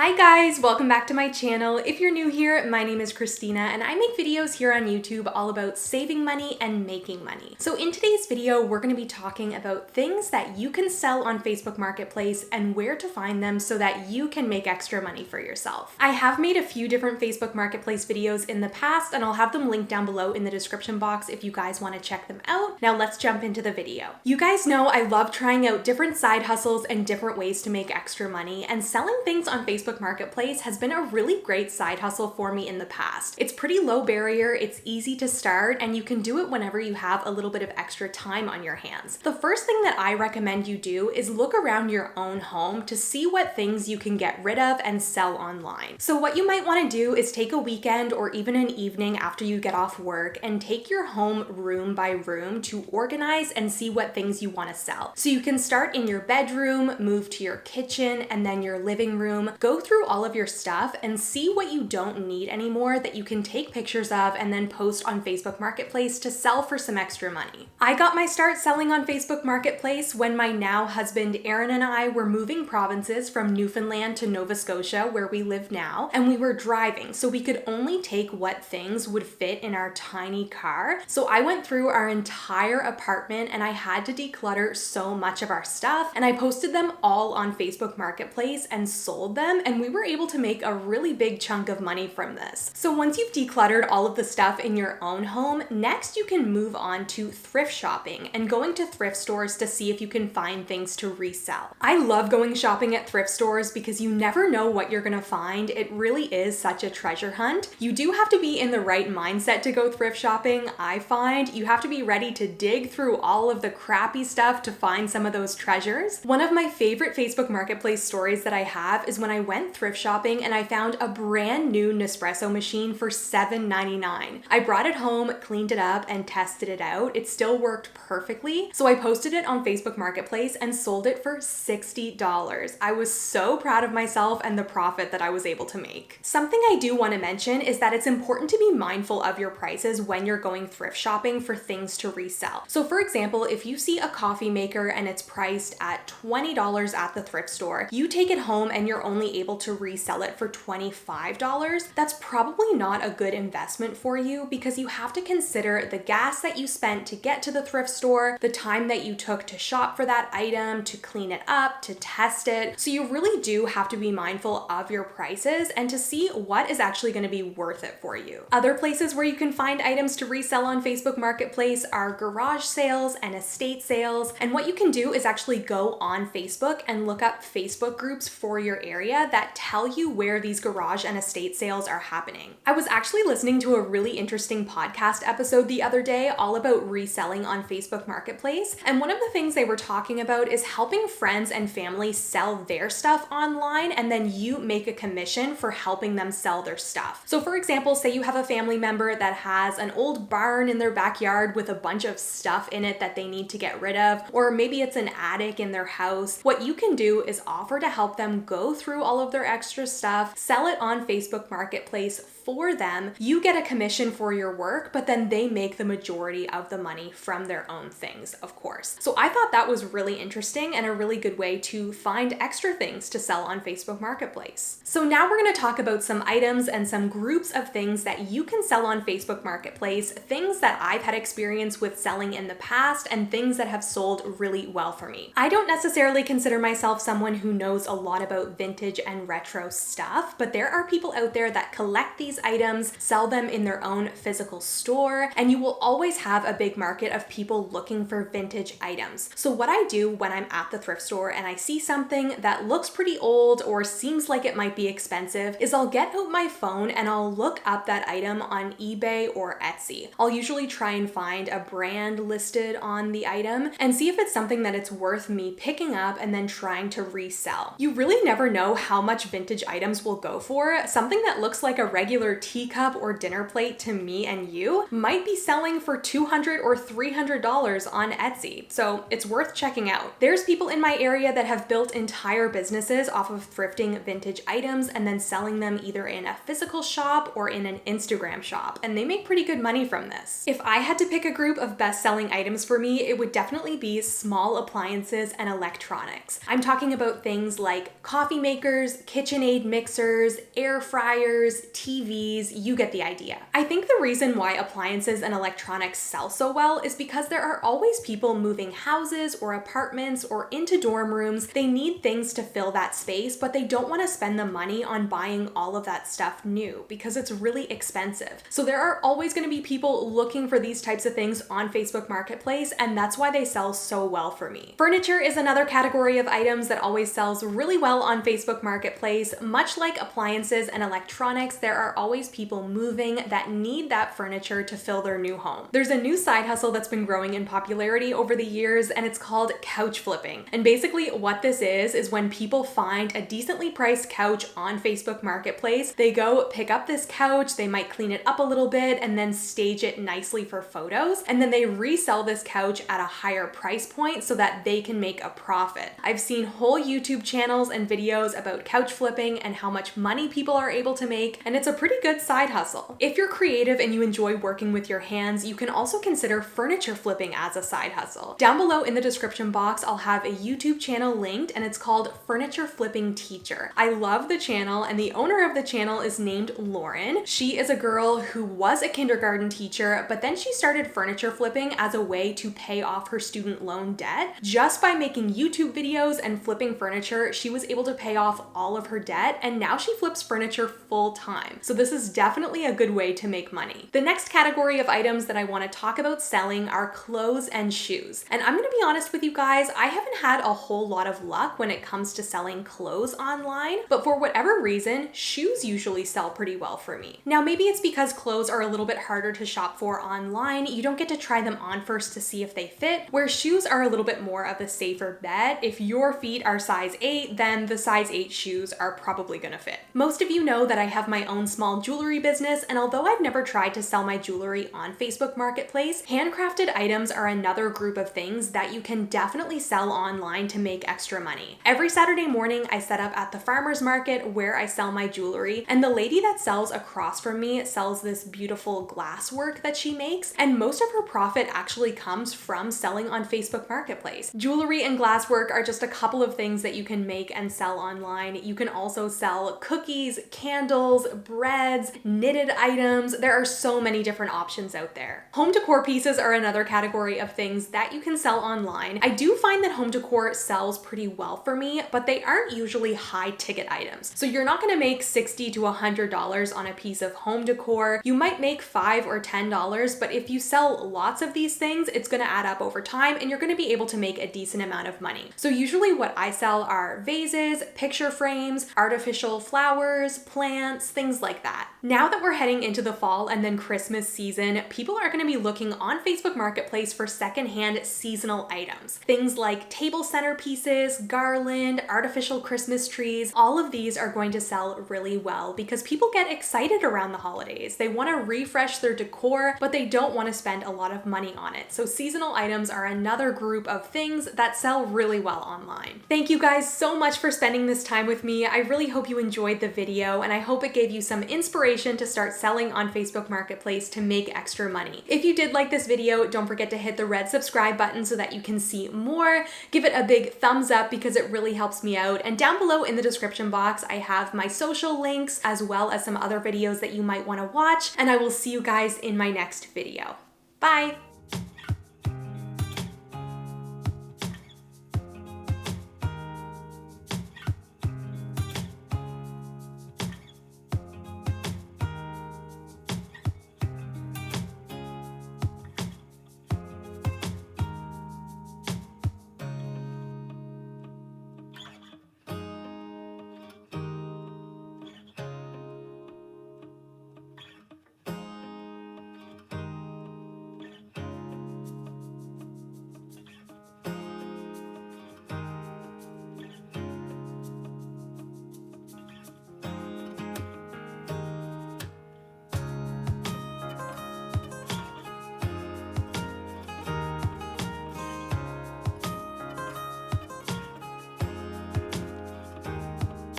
Hi guys, welcome back to my channel. If you're new here, my name is Christina and I make videos here on YouTube all about saving money and making money. So in today's video, we're going to be talking about things that you can sell on Facebook Marketplace and where to find them so that you can make extra money for yourself. I have made a few different Facebook Marketplace videos in the past and I'll have them linked down below in the description box if you guys want to check them out. Now let's jump into the video. You guys know I love trying out different side hustles and different ways to make extra money, and selling things on Facebook Marketplace has been a really great side hustle for me in the past. It's pretty low barrier, it's easy to start, and you can do it whenever you have a little bit of extra time on your hands. The first thing that I recommend you do is look around your own home to see what things you can get rid of and sell online. So what you might want to do is take a weekend or even an evening after you get off work and take your home room by room to organize and see what things you want to sell. So you can start in your bedroom, move to your kitchen, and then your living room. Go through all of your stuff and see what you don't need anymore that you can take pictures of and then post on Facebook Marketplace to sell for some extra money. I got my start selling on Facebook Marketplace when my now husband Aaron and I were moving provinces from Newfoundland to Nova Scotia, where we live now, and we were driving, so we could only take what things would fit in our tiny car. So I went through our entire apartment and I had to declutter so much of our stuff, and I posted them all on Facebook Marketplace and sold them, and we were able to make a really big chunk of money from this. So once you've decluttered all of the stuff in your own home, next you can move on to thrift shopping and going to thrift stores to see if you can find things to resell. I love going shopping at thrift stores because you never know what you're gonna find. It really is such a treasure hunt. You do have to be in the right mindset to go thrift shopping. I find you have to be ready to dig through all of the crappy stuff to find some of those treasures. One of my favorite Facebook Marketplace stories that I have is when I went thrift shopping and I found a brand new Nespresso machine for $7.99. I brought it home, cleaned it up, and tested it out. It still worked perfectly. So I posted it on Facebook Marketplace and sold it for $60. I was so proud of myself and the profit that I was able to make. Something I do want to mention is that it's important to be mindful of your prices when you're going thrift shopping for things to resell. So for example, if you see a coffee maker and it's priced at $20 at the thrift store, you take it home and you're only able to resell it for $25, that's probably not a good investment for you because you have to consider the gas that you spent to get to the thrift store, the time that you took to shop for that item, to clean it up, to test it. So you really do have to be mindful of your prices and to see what is actually going to be worth it for you. Other places where you can find items to resell on Facebook Marketplace are garage sales and estate sales. And what you can do is actually go on Facebook and look up Facebook groups for your area that tell you where these garage and estate sales are happening. I was actually listening to a really interesting podcast episode the other day all about reselling on Facebook Marketplace, and one of the things they were talking about is helping friends and family sell their stuff online, and then you make a commission for helping them sell their stuff. So for example, say you have a family member that has an old barn in their backyard with a bunch of stuff in it that they need to get rid of, or maybe it's an attic in their house. What you can do is offer to help them go through all of their extra stuff, sell it on Facebook Marketplace for them. You get a commission for your work, but then they make the majority of the money from their own things, of course. So I thought that was really interesting and a really good way to find extra things to sell on Facebook Marketplace. So now we're going to talk about some items and some groups of things that you can sell on Facebook Marketplace, things that I've had experience with selling in the past and things that have sold really well for me. I don't necessarily consider myself someone who knows a lot about vintage and retro stuff, but there are people out there that collect these items, sell them in their own physical store, and you will always have a big market of people looking for vintage items. So what I do when I'm at the thrift store and I see something that looks pretty old or seems like it might be expensive is I'll get out my phone and I'll look up that item on eBay or Etsy. I'll usually try and find a brand listed on the item and see if it's something that it's worth me picking up and then trying to resell. You really never know how much vintage items will go for. Something that looks like a regular teacup or dinner plate to me and you might be selling for $200 or $300 on Etsy. So it's worth checking out. There's people in my area that have built entire businesses off of thrifting vintage items and then selling them either in a physical shop or in an Instagram shop, and they make pretty good money from this. If I had to pick a group of best-selling items for me, it would definitely be small appliances and electronics. I'm talking about things like coffee makers, blenders, KitchenAid mixers, air fryers, TVs, you get the idea. I think the reason why appliances and electronics sell so well is because there are always people moving houses or apartments or into dorm rooms. They need things to fill that space, but they don't want to spend the money on buying all of that stuff new because it's really expensive. So there are always going to be people looking for these types of things on Facebook Marketplace, and that's why they sell so well for me. Furniture is another category of items that always sells really well on Facebook Marketplace. Much like appliances and electronics, there are always people moving that need that furniture to fill their new home. There's a new side hustle that's been growing in popularity over the years, and it's called couch flipping. And basically what this is when people find a decently priced couch on Facebook Marketplace, they go pick up this couch, they might clean it up a little bit and then stage it nicely for photos, and then they resell this couch at a higher price point so that they can make a profit. I've seen whole YouTube channels and videos about couch flipping and how much money people are able to make, and it's a pretty good side hustle. If you're creative and you enjoy working with your hands, you can also consider furniture flipping as a side hustle. Down below in the description box, I'll have a YouTube channel linked, and it's called Furniture Flipping Teacher. I love the channel, and the owner of the channel is named Lauren. She is a girl who was a kindergarten teacher, but then she started furniture flipping as a way to pay off her student loan debt. Just by making YouTube videos and flipping furniture, she was able to pay off all of her debt, and now she flips furniture full time. So this is definitely a good way to make money. The next category of items that I want to talk about selling are clothes and shoes. And I'm gonna be honest with you guys, I haven't had a whole lot of luck when it comes to selling clothes online, but for whatever reason, shoes usually sell pretty well for me. Now, maybe it's because clothes are a little bit harder to shop for online. You don't get to try them on first to see if they fit, where shoes are a little bit more of a safer bet. If your feet are size 8, then the size 8 shoes are probably gonna fit. Most of you know that I have my own small jewelry business, and although I've never tried to sell my jewelry on Facebook Marketplace, handcrafted items are another group of things that you can definitely sell online to make extra money. Every Saturday morning, I set up at the farmer's market where I sell my jewelry, and the lady that sells across from me sells this beautiful glass work that she makes, and most of her profit actually comes from selling on Facebook Marketplace. Jewelry and glass work are just a couple of things that you can make and sell online. You can also sell cookies, candles, breads, knitted items. There are so many different options out there. Home decor pieces are another category of things that you can sell online. I do find that home decor sells pretty well for me, but they aren't usually high ticket items. So you're not gonna make $60 to $100 on a piece of home decor. You might make $5 or $10, but if you sell lots of these things, it's gonna add up over time and you're gonna be able to make a decent amount of money. So usually what I sell are vases, picture frames, artificial flowers, plants, things like that. Now that we're heading into the fall and then Christmas season, people are gonna be looking on Facebook Marketplace for secondhand seasonal items. Things like table centerpieces, garland, artificial Christmas trees, all of these are going to sell really well because people get excited around the holidays. They wanna refresh their decor, but they don't wanna spend a lot of money on it. So seasonal items are another group of things that sell really well online. Thank you guys so much for spending this time with me. I really hope you enjoyed the video, and I hope it gave you some inspiration to start selling on Facebook Marketplace to make extra money. If you did like this video, don't forget to hit the red subscribe button so that you can see more. Give it a big thumbs up because it really helps me out. And down below in the description box, I have my social links as well as some other videos that you might want to watch, and I will see you guys in my next video. Bye!